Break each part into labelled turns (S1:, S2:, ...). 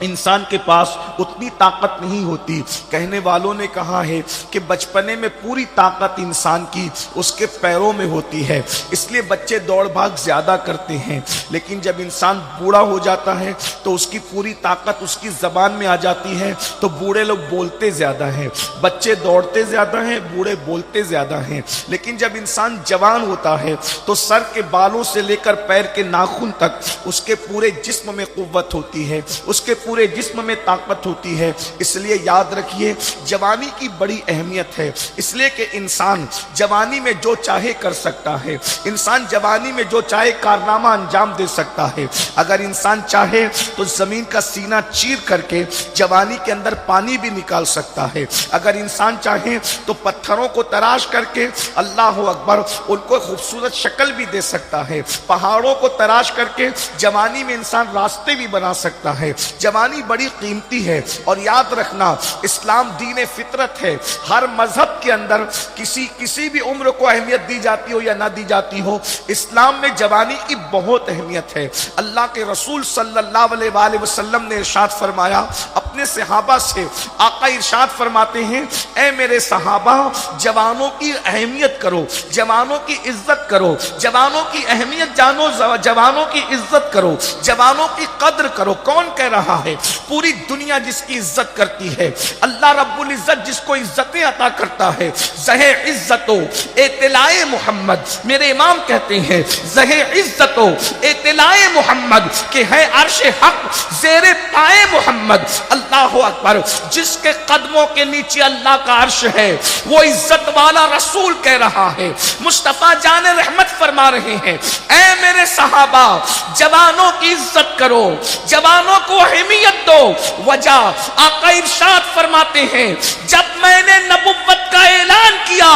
S1: انسان کے پاس اتنی طاقت نہیں ہوتی. کہنے والوں نے کہا ہے کہ بچپنے میں پوری طاقت انسان کی اس کے پیروں میں ہوتی ہے، اس لیے بچے دوڑ بھاگ زیادہ کرتے ہیں، لیکن جب انسان بوڑھا ہو جاتا ہے تو اس کی پوری طاقت اس کی زبان میں آ جاتی ہے، تو بوڑھے لوگ بولتے زیادہ ہیں، بچے دوڑتے زیادہ ہیں، بوڑھے بولتے زیادہ ہیں. لیکن جب انسان جوان ہوتا ہے تو سر کے بالوں سے لے کر پیر کے ناخن تک اس کے پورے جسم میں قوت ہوتی ہے، اس کے پورے جسم میں طاقت ہوتی ہے. اس لیے یاد رکھیے جوانی کی بڑی اہمیت ہے، اس لیے کہ انسان جوانی میں جو چاہے کر سکتا ہے، انسان جوانی میں جو چاہے کارنامہ انجام دے سکتا ہے. اگر انسان چاہے تو زمین کا سینہ چیر کر کے جوانی کے اندر پانی بھی نکال سکتا ہے. اگر انسان چاہے تو پتھروں کو تراش کر کے اللہ اکبر ان کو خوبصورت شکل بھی دے سکتا ہے. پہاڑوں کو تراش کر کے جوانی میں انسان راستے بھی بنا سکتا ہے. جوانی بڑی قیمتی ہے، اور یاد رکھنا اسلام دین فطرت ہے. ہر مذہب کے اندر کسی بھی عمر کو اہمیت دی جاتی ہو یا نہ دی جاتی ہو، اسلام میں جوانی کی بہت اہمیت ہے. اللہ کے رسول صلی اللہ علیہ وآلہ وسلم نے ارشاد فرمایا اپنے صحابہ سے، آقا ارشاد فرماتے ہیں اے میرے صحابہ جوانوں کی اہمیت کرو، جوانوں کی عزت کرو، جوانوں کی اہمیت جانو، جوانوں کی عزت کرو، جوانوں کی قدر کرو. کون کہہ رہا ہے؟ پوری دنیا جس کی عزت کرتی ہے، اللہ رب العزت جس کو عزتیں عطا کرتا ہے. زہ عزت و اطلاع محمد، میرے امام کہتے ہیں زہ عزت و اطلاع محمد کہ ہے عرش حق زیر پائے محمد. اللہ اکبر، جس کے قدموں کے نیچے اللہ کا عرش ہے وہ عزت والا رسول کہہ رہا ہے. مصطفیٰ جان رحمت فرما رہے ہیں اے میرے صحابہ جوانوں کی عزت کرو، جوانوں کو اہمیت دو. وجہ آقا ارشاد فرماتے ہیں جب میں نے نبوت کا اعلان کیا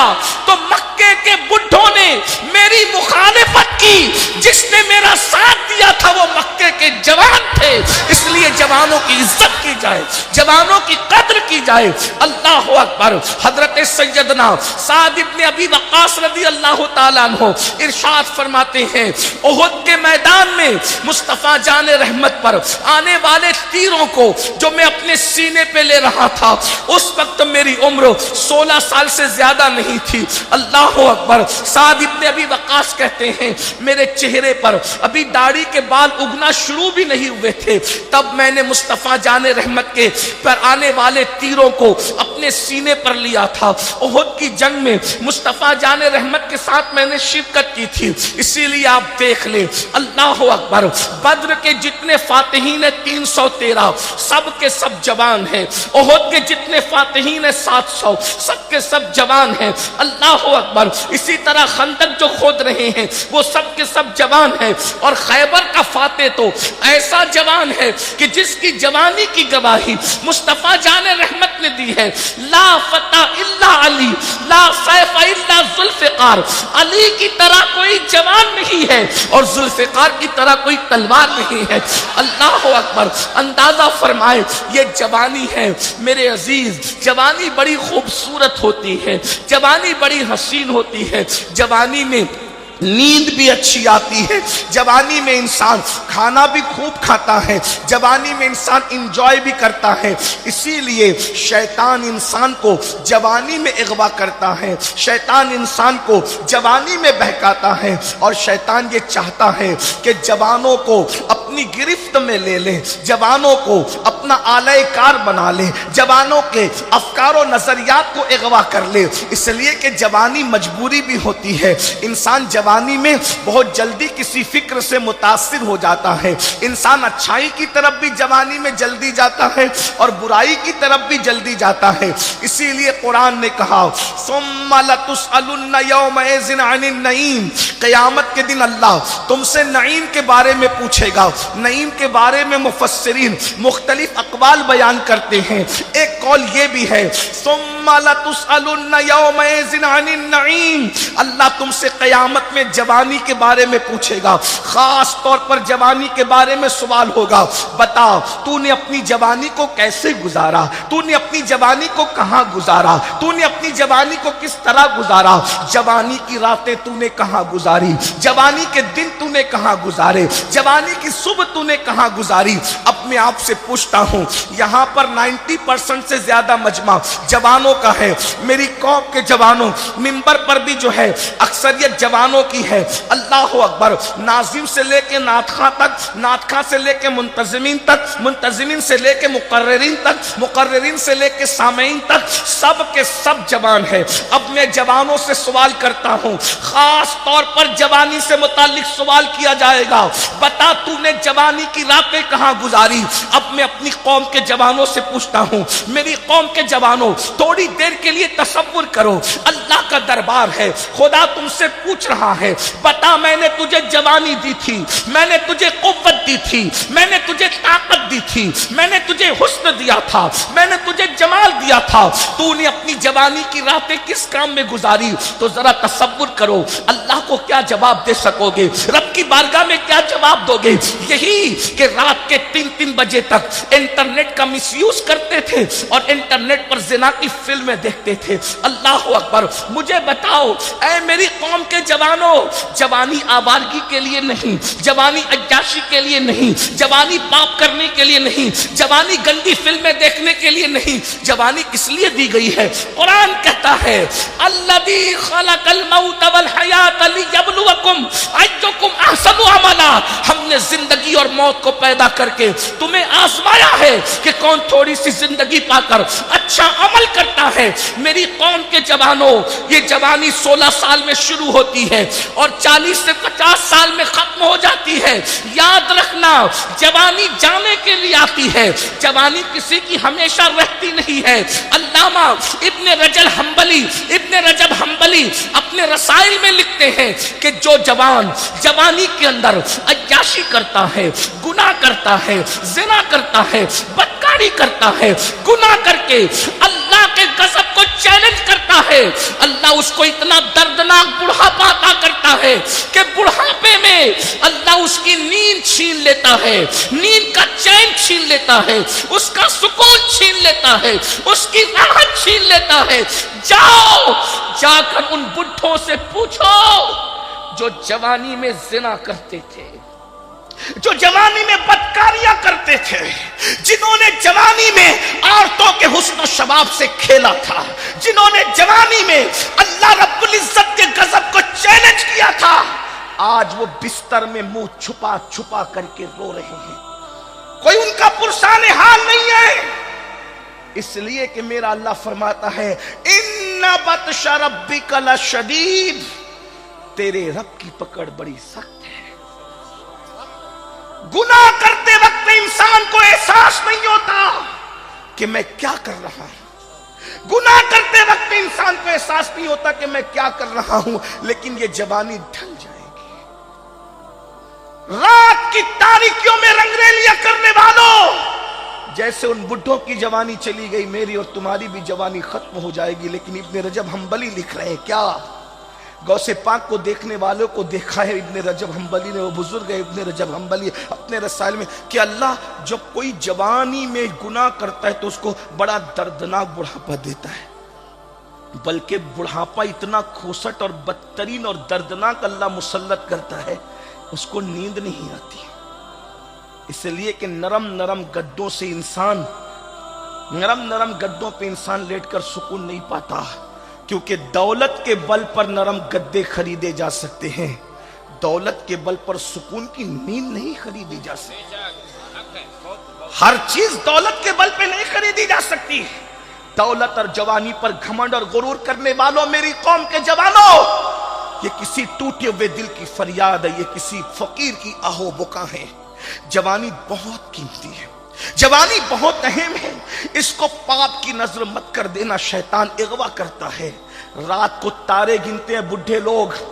S1: تو مکے کے بڈھوں نے میری مخالفت کی، جس نے میرا ساتھ دیا تھا وہ مکے کے جوان تھے. اس لیے جوانوں کی عزت کی جائے، جوانوں کی قدر کی جائے. اللہ اکبر. حضرت سیدنا سعد ابن ابی وقاص رضی اللہ تعالیٰ عنہ ارشاد فرماتے ہیں احد کے میدان میں مصطفیٰ جان رحمت پر آنے والے تیروں کو جو میں اپنے سینے پہ لے رہا تھا اس وقت میری عمر 16 سال سے زیادہ نہیں تھی. اللہ اکبر. سعد ابن ابی وقاص کہتے ہیں میرے چہرے پر ابھی داڑھی کے بال اگنا شروع بھی نہیں ہوئے تھے، تب میں نے مصطفیٰ جان رحمت کے پر آنے والے تیروں کو اپنے سینے پر لیا تھا. احد کی جنگ میں مصطفیٰ جان رحمت کے ساتھ میں نے شرکت کی تھی. اسی لیے آپ دیکھ لیں اللہ اکبر بدر کے جتنے فاتحین 313 سب کے سب جوان ہیں، احد کے جتنے فاتحین 700 سب کے سب جوان ہیں. اللہ اکبر. اسی طرح خندق جو کھود رہے ہیں وہ سب کے سب جوان ہیں، اور خیبر کا فاتح تو ایسا جوان ہے کہ جس کی جوانی کی گواہی مصطفیٰ جان رحمت نے دی ہے. لا فتح الا علی، لا سیف الا ذوالفقار. علی کی طرح کوئی جوان نہیں ہے اور ذوالفقار کی طرح کوئی تلوار نہیں ہے. اللہ اکبر. اندازہ فرمائے یہ جوانی ہے میرے عزیز. جوانی بڑی خوبصورت ہوتی ہے، جوانی بڑی حسین ہوتی ہے. جوانی میں نیند بھی اچھی آتی ہے، جوانی میں انسان کھانا بھی خوب کھاتا ہے، جوانی میں انسان انجوائے بھی کرتا ہے. اسی لیے شیطان انسان کو جوانی میں اغوا کرتا ہے، شیطان انسان کو جوانی میں بہکاتا ہے، اور شیطان یہ چاہتا ہے کہ جوانوں کو اپنی گرفت میں لے لے، جوانوں کو اپنا آلہ کار بنا لے، جوانوں کے افکار و نظریات کو اغوا کر لے. اس لیے کہ جوانی مجبوری بھی ہوتی ہے. انسان جوانی میں بہت جلدی کسی فکر سے متاثر ہو جاتا ہے. انسان اچھائی کی طرف بھی جوانی میں جلدی جاتا ہے اور برائی کی طرف بھی جلدی جاتا ہے. اسی لیے قرآن نے کہا ثم لتسألن یومئذ عن النعیم، قیامت کے دن اللہ تم سے نعیم کے بارے میں پوچھے گا. نعیم کے بارے میں مفسرین مختلف اقوال بیان کرتے ہیں. ایک قول یہ بھی ہے ثم لتسألن یومئذ عن النعیم، اللہ تم سے قیامت میں جوانی کے بارے میں پوچھے گا. خاص طور پر جوانی کے بارے میں سوال ہوگا، بتا تو نے اپنی جوانی کو کیسے گزارا، تو نے اپنی جوانی کو کہاں گزارا، تو نے اپنی جوانی کو کس طرح گزارا. جوانی کی راتیں تو نے کہاں گزاری، جوانی کے دن تو نے کہاں گزارے، جوانی کی صبح صبح تو نے کہاں گزاری. اب میں آپ سے پوچھتا ہوں, یہاں پر 90% سے زیادہ مجمع جوانوں کا ہے. میری قوم کے جوانوں, منبر پر بھی جو ہے اکثریت جوانوں کی ہے. اللہ اکبر. ناظم سے لے کے نعت خواں تک, نعت خواں سے لے کے منتظمین تک, منتظمین سے لے کے مقررین تک, مقررین سے لے کے سامعین تک, سب کے سب جوان ہے. اب میں جوانوں سے سوال کرتا ہوں, خاص طور پر جوانی سے متعلق سوال کیا جائے گا. بتا تو نے جوانی کی راتیں کہاں گزاری. اب میں اپنی قوم کے جوانوں سے پوچھتا ہوں, میری قوم کے جوانوں, تھوڑی دیر کے لیے تصور کرو, اللہ کا دربار ہے, خدا تم سے پوچھ رہا ہے, بتا میں نے تجھے جوانی دی تھی, میں نے تجھے قوت دی تھی, میں نے تجھے طاقت دی تھی, میں نے تجھے حسن دیا تھا, میں نے تجھے جمال دیا تھا, تو نے اپنی جوانی کی راتیں کس کام میں گزاری؟ تو ذرا تصور کرو, اللہ کو کیا جواب دے سکو گے, رب کی بارگاہ میں کیا جواب دو گے؟ یہی کہ رات کے 3 بجے تک انٹرنیٹ کا مس یوز کرتے تھے اور انٹرنیٹ پر زنا کی فلمیں دیکھتے تھے. اللہ اکبر. مجھے بتاؤ اے میری قوم کے جوانوں, جوانی آوارگی کے لیے نہیں, جوانی عیاشی کے لیے نہیں, جوانی پاپ کرنے کے لیے نہیں, جوانی گندی فلمیں دیکھنے کے لیے نہیں, جوانی کس لیے دی گئی ہے؟ قرآن کہتا ہے الذی خلق الموت والحیات لیبلوکم ایکم احسن عملا. ہم نے زندگی اور موت کو پیدا کر کے تمہیں آزمایا ہے کہ کون تھوڑی سی زندگی پا کر اچھا عمل کرتا ہے. میری قوم کے جوانوں, یہ جوانی 16 سال میں شروع ہوتی ہے اور 40 سے 50 سال میں ختم ہو جاتی ہے. یاد رکھنا, جوانی جانے کے لیے آتی ہے, جوانی کسی کی ہمیشہ رہتی نہیں ہے. علامہ ابن رجب حنبلی اپنے رسائل میں لکھتے ہیں کہ جو جوان جوانی کے اندر عیاشی کرتا ہے, گناہ کرتا ہے, زنا کرتا ہے, بدکاری کرتا ہے, گناہ کر کے اللہ کے غضب کو چیلنج کرتا ہے, اللہ اس کو اتنا دردناک بڑھاپا عطا کرتا ہے کہ بڑھاپے میں اللہ اس کی نیند چھین لیتا ہے, نیند کا چین چھین لیتا ہے, اس کا سکون چھین لیتا ہے, اس کی راحت چھین لیتا ہے. جاؤ جا کر ان بڈھوں سے پوچھو جو جوانی میں زنا کرتے تھے, جو جوانی میں بدکاریاں کرتے تھے, جنہوں نے جوانی میں عورتوں کے حسن و شباب سے کھیلا تھا, جنہوں نے جوانی میں اللہ رب العزت کے غضب کو چیلنج کیا تھا, آج وہ بستر میں منہ چھپا چھپا کر کے رو رہے ہیں. کوئی ان کا پرسان حال نہیں ہے, اس لیے کہ میرا اللہ فرماتا ہے ان بطش ربک لشدید, تیرے رب کی پکڑ بڑی سخت ہے. گناہ کرتے وقت انسان کو احساس نہیں ہوتا کہ میں کیا کر رہا ہوں, گناہ کرتے وقت انسان کو احساس نہیں ہوتا کہ میں کیا کر رہا ہوں, لیکن یہ جوانی ڈھل جائے گی. رات کی تاریکیوں میں رنگریلیاں کرنے والوں, جیسے ان بڈھوں کی جوانی چلی گئی, میری اور تمہاری بھی جوانی ختم ہو جائے گی. لیکن ابن رجب حنبلی لکھ رہے ہیں کیا, غوث پاک کو دیکھنے والوں کو دیکھا ہے ابن رجب حنبلی نے, وہ بزرگ ہے ابن رجب حنبلی اپنے رسائل میں, کہ اللہ جب کوئی جوانی میں گناہ کرتا ہے تو اس کو بڑا دردناک بڑھاپا دیتا ہے, بلکہ بڑھاپا اتنا کھوسٹ اور بدترین اور دردناک اللہ مسلط کرتا ہے, اس کو نیند نہیں آتی. اس لیے کہ نرم نرم گدوں سے انسان, نرم نرم گدوں پہ انسان لیٹ کر سکون نہیں پاتا, کیونکہ دولت کے بل پر نرم گدے خریدے جا سکتے ہیں, دولت کے بل پر سکون کی نیند نہیں خریدی جا سکتی. ہر چیز دولت کے بل پہ نہیں خریدی جا سکتی. دولت اور جوانی پر گھمنڈ اور غرور کرنے والوں, میری قوم کے جوانوں, یہ کسی ٹوٹے ہوئے دل کی فریاد ہے, یہ کسی فقیر کی آہو بکا ہے. جوانی بہت قیمتی ہے, جوانی بہت اہم ہے, اس کو پاپ کی نظر مت کر دینا, شیطان اغوا کرتا ہے. رات کو تارے گنتے ہیں بڈھے لوگ,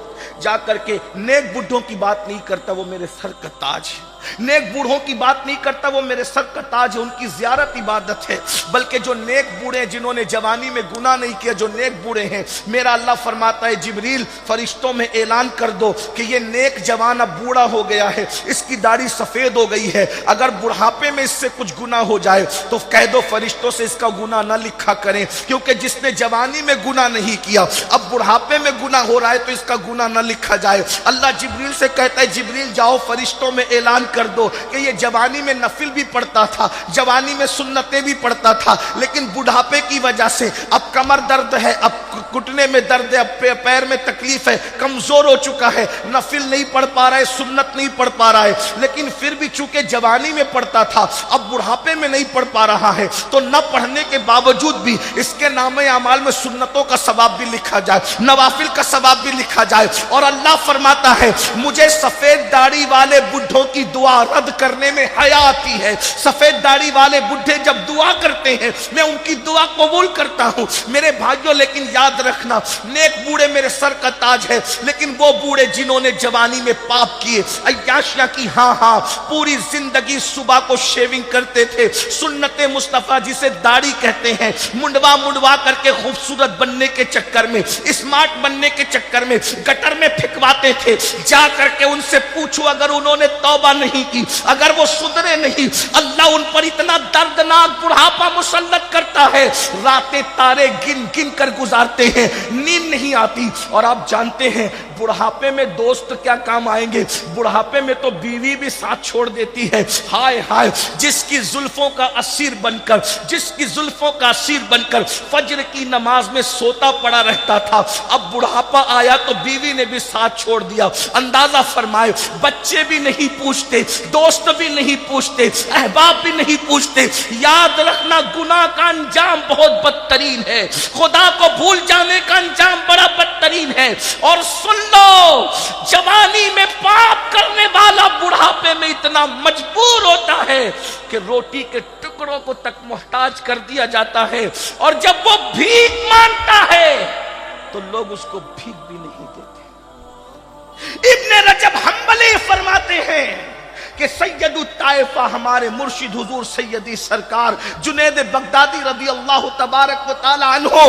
S1: جا کر کے نیک بڈھوں کی بات نہیں کرتا, وہ میرے سر کا تاج ہے. نیک بوڑھوں کی بات نہیں کرتا, وہ میرے سر کا تاج ہے, ان کی زیارت عبادت ہے. بلکہ جو نیک بوڑھے ہیں جنہوں نے جوانی میں گناہ نہیں کیا, جو نیک بوڑھے ہیں, میرا اللہ فرماتا ہے جبریل فرشتوں میں اعلان کر دو کہ یہ نیک جوان اب بوڑھا ہو گیا ہے, اس کی داڑھی سفید ہو گئی ہے, اگر بڑھاپے میں اس سے کچھ گناہ ہو جائے تو کہہ دو فرشتوں سے اس کا گناہ نہ لکھا کریں, کیونکہ جس نے جوانی میں گناہ نہیں کیا اب بڑھاپے میں گناہ ہو رہا ہے تو اس کا گناہ نہ لکھا جائے. اللہ جبریل سے کہتا ہے جبریل جاؤ فرشتوں میں اعلان کر کر دو کہ یہ جوانی میں نفل بھی پڑھتا تھا، جوانی میں سنتیں بھی پڑھتا تھا، لیکن بڑھاپے کی وجہ سے اب کمر درد ہے، اب گھٹنے میں درد ہے، اب پیر میں تکلیف ہے، کمزور ہو چکا ہے، نفل نہیں پڑھ پا رہا ہے، سنت نہیں پڑھ پا رہا ہے، لیکن پھر بھی چونکہ جوانی میں پڑھتا تھا اب بڑھاپے میں نہیں پڑھ پا رہا ہے، تو نہ پڑھنے کے باوجود بھی اس کے نام اعمال میں سنتوں کا ثواب بھی لکھا جائے، نوافل کا ثواب بھی لکھا جائے۔ اور اللہ فرماتا ہے مجھے سفید داڑھی والے بڈھوں کی دعا رد کرنے میں حیا آتی ہے۔ سفید داڑھی والے بڈھے جب دعا کرتے ہیں میں ان کی دعا قبول کرتا ہوں۔ میرے بھائیوں لیکن یاد رکھنا، نیک بوڑھے میرے سر کا تاج ہے، لیکن وہ بوڑھے جنہوں نے جوانی میں پاپ کیے، عیاشیاں کی، ہاں پوری زندگی صبح کو شیونگ کرتے تھے، سنت مصطفیٰ جسے داڑھی کہتے ہیں، منڈوا کر کے خوبصورت بننے کے چکر میں، اسمارٹ بننے کے چکر میں گٹر میں پھینکواتے تھے۔ جا کر کے ان سے پوچھو اگر انہوں نے توبہ نہیں کی، اگر وہ سدھرے نہیں، اللہ ان پر اتنا دردناک بڑھاپا مسلط کرتا ہے، راتیں تارے گن گن کر گزارتے ہیں، نیند نہیں آتی۔ اور آپ جانتے ہیں بڑھاپے میں دوست کیا کام آئیں گے؟ بڑھاپے میں تو بیوی بھی ساتھ چھوڑ دیتی ہے۔ ہائے ہائے، جس کی زلفوں کا اسیر بن کر، جس کی زلفوں کا اسیر بن کر فجر کی نماز میں سوتا پڑا رہتا تھا، اب بڑھاپا آیا تو بیوی نے بھی ساتھ چھوڑ دیا۔ اندازہ فرمائے، بچے بھی نہیں پوچھتے، دوست بھی نہیں پوچھتے، احباب بھی نہیں پوچھتے۔ یاد رکھنا گناہ کا انجام بہت بدترین ہے، خدا کو بھول جانے کا انجام بڑا بدترین ہے۔ اور سن لو، جوانی میں پاپ کرنے والا بڑھاپے میں اتنا مجبور ہوتا ہے کہ روٹی کے ٹکڑوں کو تک محتاج کر دیا جاتا ہے، اور جب وہ بھیک مانگتا ہے تو لوگ اس کو بھیک بھی نہیں دیتے۔ ابن رجب حنبلی فرماتے ہیں کہ سید الطائفہ ہمارے مرشد حضور سیدی سرکار جنید بغدادی رضی اللہ تبارک و تعالی عنہ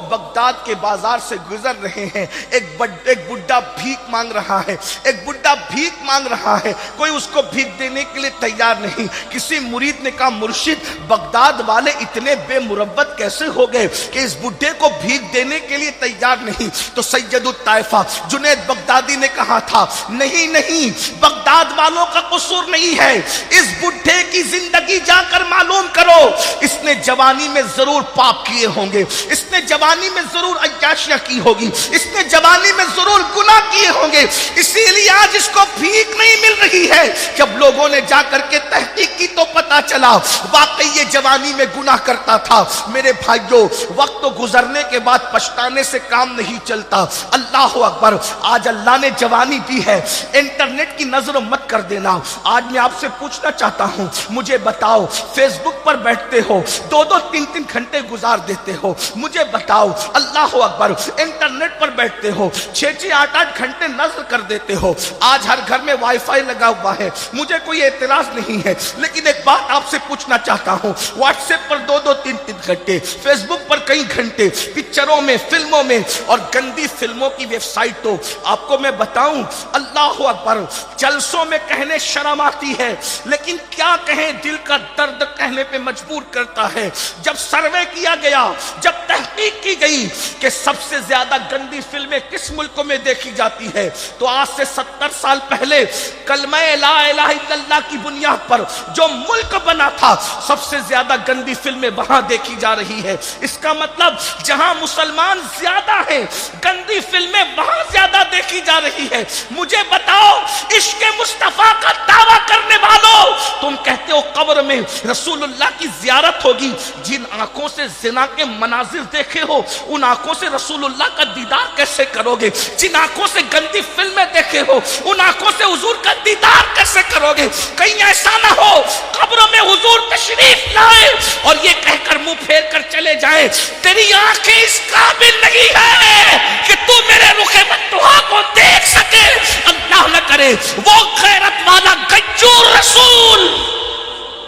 S1: بغداد کے بازار سے گزر رہے ہیں، ایک بڈھا بھیک مانگ رہا ہے، ایک بڈھا بھیک مانگ رہا ہے، کوئی اس کو بھیک دینے کے لیے تیار نہیں۔ کسی مرید نے کہا مرشد بغداد والے اتنے بے مروت کیسے ہو گئے کہ اس بڈھے کو بھیک دینے کے لیے تیار نہیں؟ تو سید الطائفہ جنید بغدادی نے کہا تھا نہیں، بغداد والوں کا قصور نہیں ہے، اس بڈھے کی زندگی جا کر معلوم کرو، اس نے جوانی میں ضرور پاپ کیے ہوں گے، اس نے جوانی میں ضرور عیاشیاں کی ہوگی، اس نے جوانی میں ضرور گناہ کیے ہوں گے، اسی لیے آج اس کو بھیک نہیں مل رہی ہے۔ جب لوگوں نے جا کر کے تحقیق کی تو پتا چلا واقعی یہ جوانی میں گناہ کرتا تھا۔ میرے بھائیوں، وقت تو گزرنے کے بعد پچھتانے سے کام نہیں چلتا۔ اللہ اکبر، آج اللہ نے جوانی دی ہے، انٹرنیٹ کی نظر مت کر دینا۔ آج میں آپ سے پوچھنا چاہتا ہوں، مجھے بتاؤ، فیس بک پر بیٹھتے ہو، 2-3 گھنٹے گزار دیتے ہو، مجھے بتاؤ، اللہ اکبر، انٹرنیٹ پر بیٹھتے ہو، 6-8 گھنٹے نظر کر دیتے ہو۔ آج ہر گھر میں وائی فائی لگا ہوا ہے، مجھے کوئی اعتراض نہیں ہے، لیکن ایک بات آپ سے پوچھنا چاہتا ہوں، واٹس ایپ پر 2-3 گھنٹے، فیس بک پر کئی گھنٹے، پکچروں میں، فلموں میں، اور گندی فلموں کی ویب سائٹوں، آپ کو میں بتاؤں، اللہ اکبر، جلسوں میں کہنے شرم آتی ہے، لیکن کیا کہیں، دل کا درد کہنے پہ مجبور کرتا ہے۔ جب سروے کیا گیا، جب تحقیق کی گئی کہ سب سے زیادہ گندی فلمیں کس ملک میں دیکھی جاتی ہے، تو آج سے 70 سال پہلے کلمہ لا الہ الا اللہ کی بنیاد پر جو ملک بنا تھا، سب سے زیادہ گندی فلمیں وہاں دیکھی جا رہی ہے۔ اس کا مطلب جہاں مسلمان زیادہ ہیں، گندی فلمیں وہاں زیادہ دیکھی جا رہی ہے۔ مجھے بتاؤ، عشق مصطفیٰ کا دعویٰ کرنے والوں، تم کہتے ہو قبر میں رسول اللہ کی زیارت ہوگی، جن آنکھوں سے زنا کے مناظر دیکھے ہو، ان آنکھوں سے رسول اللہ کا دیدار کیسے کرو گے؟ جن آنکھوں سے گندی فلمیں دیکھے ہو، ان آنکھوں سے حضور کا دیدار کیسے کرو گے؟ کہیں ایسا نہ ہو قبر میں حضور تشریف لائے اور یہ کہہ کر منہ پھیر کر چلے جائیں تیری آنکھیں اس قابل نہیں ہے کہ تو میرے رخ متوہا کو دیکھ سکے۔ اللہ نہ کرے وہ غیرت والا گجور رسول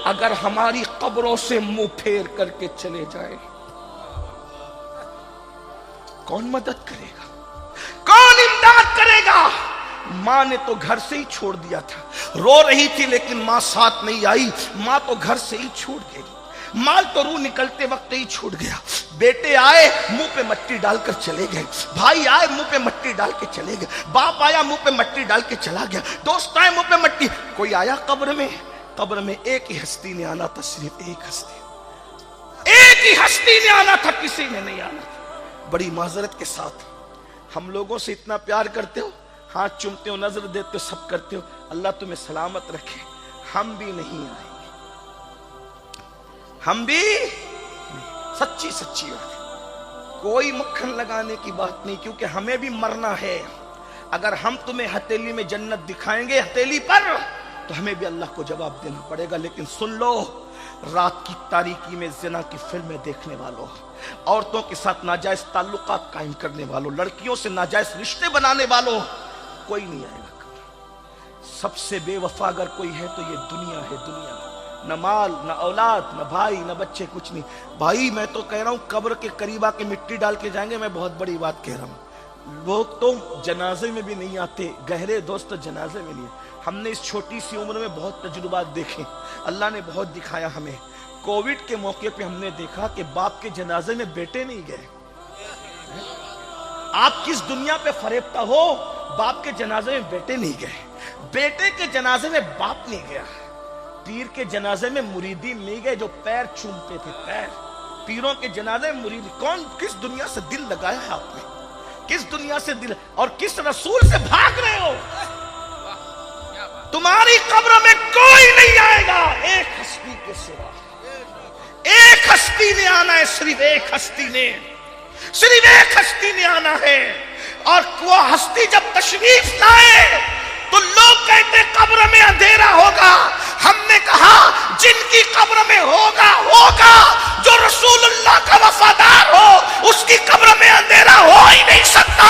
S1: اگر ہماری قبروں سے منہ پھیر کر کے چلے جائے، کون مدد کرے گا؟ کون امداد کرے گا؟ ماں نے تو گھر سے ہی چھوڑ دیا تھا، رو رہی تھی لیکن ماں ساتھ نہیں آئی، ماں تو گھر سے ہی چھوڑ گئی، مال تو روح نکلتے وقت ہی چھوٹ گیا، بیٹے آئے منہ پہ مٹی ڈال کر چلے گئے، بھائی آئے منہ پہ مٹی ڈال کے چلے گئے، باپ آیا منہ پہ مٹی ڈال کے چلا گیا، دوست آئے منہ پہ مٹی. کوئی آیا قبر میں ایک ہی ہستی نے آنا تھا، صرف ایک ہی ہستی نے آنا تھا، کسی نے نہیں آنا تھا. بڑی معذرت کے ساتھ ہم لوگوں سے اتنا پیار کرتے ہو، ہاتھ چومتے ہو، نظر دیتے ہو، سب کرتے ہو، اللہ تمہیں سلامت رکھے. ہم بھی نہیں آئیں گے، ہم بھی سچی بات ہے، کوئی مکھن لگانے کی بات نہیں، کیونکہ ہمیں بھی مرنا ہے. اگر ہم تمہیں ہتھیلی میں جنت دکھائیں گے ہتھیلی پر تو ہمیں بھی اللہ کو جواب دینا پڑے گا. لیکن سن لو، رات کی تاریکی میں زنا کی فلمیں دیکھنے والوں، عورتوں کے ساتھ ناجائز تعلقات قائم کرنے والوں، لڑکیوں سے ناجائز رشتے بنانے والوں، کوئی نہیں آئے گا. سب سے بے وفا اگر کوئی ہے تو یہ دنیا ہے. دنیا نہ مال، نہ اولاد، نہ بھائی، نہ بچے، کچھ نہیں. بھائی میں تو کہہ رہا ہوں قبر کے قریب آ کے مٹی ڈال کے جائیں گے. میں بہت بڑی بات کہہ رہا ہوں. لوگ تو جنازے میں بھی نہیں آتے، گہرے دوست جنازے میں نہیں. ہم نے اس چھوٹی سی عمر میں بہت تجربات دیکھے، اللہ نے بہت دکھایا ہمیں. کووڈ کے موقع پہ ہم نے دیکھا کہ باپ کے جنازے میں بیٹے نہیں گئے. آپ کس دنیا پہ فریبتا ہو، باپ کے جنازے میں بیٹے نہیں گئے، بیٹے کے جنازے میں باپ نہیں گیا، پیر کے جنازے میں مریدین نہیں گئے جو پیر چومتے تھے. پیر پیروں کے جنازے میں مرید. کون کس دنیا سے دل لگایا ہے آپ نے؟ کس دنیا سے دل، اور کس رسول سے بھاگ رہے ہو؟ تمہاری قبر میں کوئی نہیں آئے گا ایک ہستی کے سوا. ایک ہستی نے آنا ہے، صرف ایک ہستی نے آنا ہے. اور وہ ہستی جب تشریف لائے تو لوگ کہتے قبر میں اندھیرا ہوگا. ہم نے کہا جن کی قبر میں ہوگا جو رسول اللہ کا وفادار ہو، اس کی قبر میں اندھیرا ہو ہی نہیں سکتا.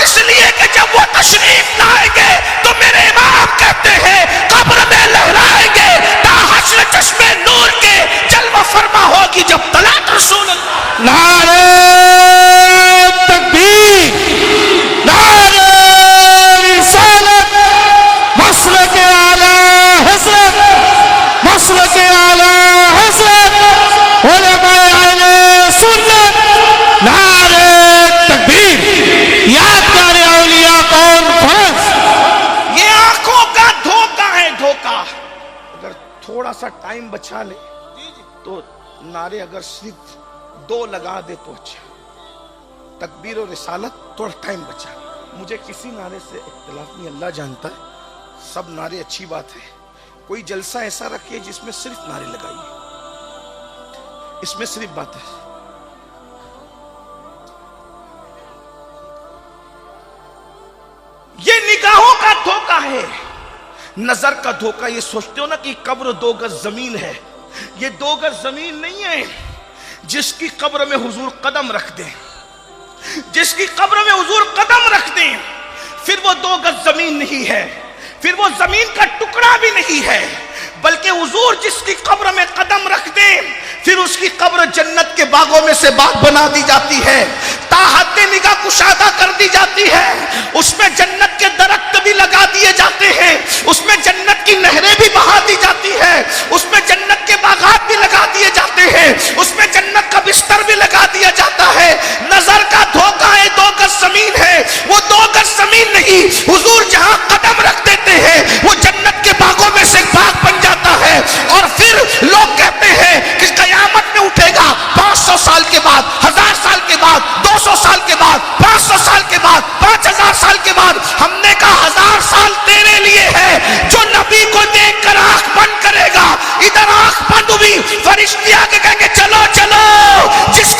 S1: اس لیے کہ جب وہ تشریف لائیں گے تو میرے امام کہتے ہیں قبر میں لہرائیں گے تا حشر چشمے نور کے جلوہ فرما ہوگی جب طلعت رسول اللہ.
S2: نعرہ تکبیر، نعرہ رسالت، مسلک اعلی حضرت، مسلک اعلی حضرت، علماء اہل سنت. نعرہ تکبیر. یادگار اولیاء کانفرنس.
S1: یہ آنکھوں کا دھوکہ ہے، دھوکہ. اگر تھوڑا سا ٹائم بچا لے تو نعرے اگر صرف 2 لگا دے تو اچھا. تکبیر و رسالت تھوڑا ٹائم بچا. مجھے کسی نعرے سے اختلاف نہیں، اللہ جانتا ہے. سب نعرے اچھی بات ہے. کوئی جلسہ ایسا رکھیے جس میں صرف نعرے لگائیے، اس میں صرف بات ہے. یہ نگاہوں کا دھوکہ ہے، نظر کا دھوکہ. یہ سوچتے ہو نا کہ قبر 2 گز زمین ہے. یہ 2 گز زمین نہیں ہے. جس کی قبر میں حضور قدم رکھ دیں، جس کی قبر میں حضور قدم رکھ دیں، پھر وہ 2 گز زمین نہیں ہے، پھر وہ زمین کا ٹکڑا بھی نہیں ہے، بلکہ حضور جس کی قبر میں قدم رکھ دیں پھر اس کی قبر جنت کے باغوں میں سے باغ بنا دی جاتی ہے، تا حد نگاہ کشادہ کر دی جاتی ہے. اس میں جنت کے درخت بھی لگا دیے جاتے ہیں، اس میں جنت کی نہریں بھی بہا دی جاتی ہے، اس میں جنت کے باغات بھی لگا دیے جاتے ہیں، اس میں جنت کا بستر بھی لگا دیا جاتا ہے. نظر کا دھوکہ ہے. 2 گز زمین ہے، وہ 2 گز زمین نہیں. حضور جہاں قدم رکھ دیتے ہیں وہ جنت کے باغوں میں سے باغ بن جاتا ہے. اور پھر لوگ کہتے ہیں کہ قیامت میں اٹھے گا 500 سال کے بعد، 1000 سال کے بعد، 200 سال کے بعد، 500 سال کے بعد، 5000 سال کے بعد. ہم نے کہا 1000 سال تیرے لیے ہے جو نبی کو دیکھ کر آنکھ بند کرے گا. ادھر آنکھ بند ہوئی، فرشتے آ کے کہیں گے چلو چلو. جس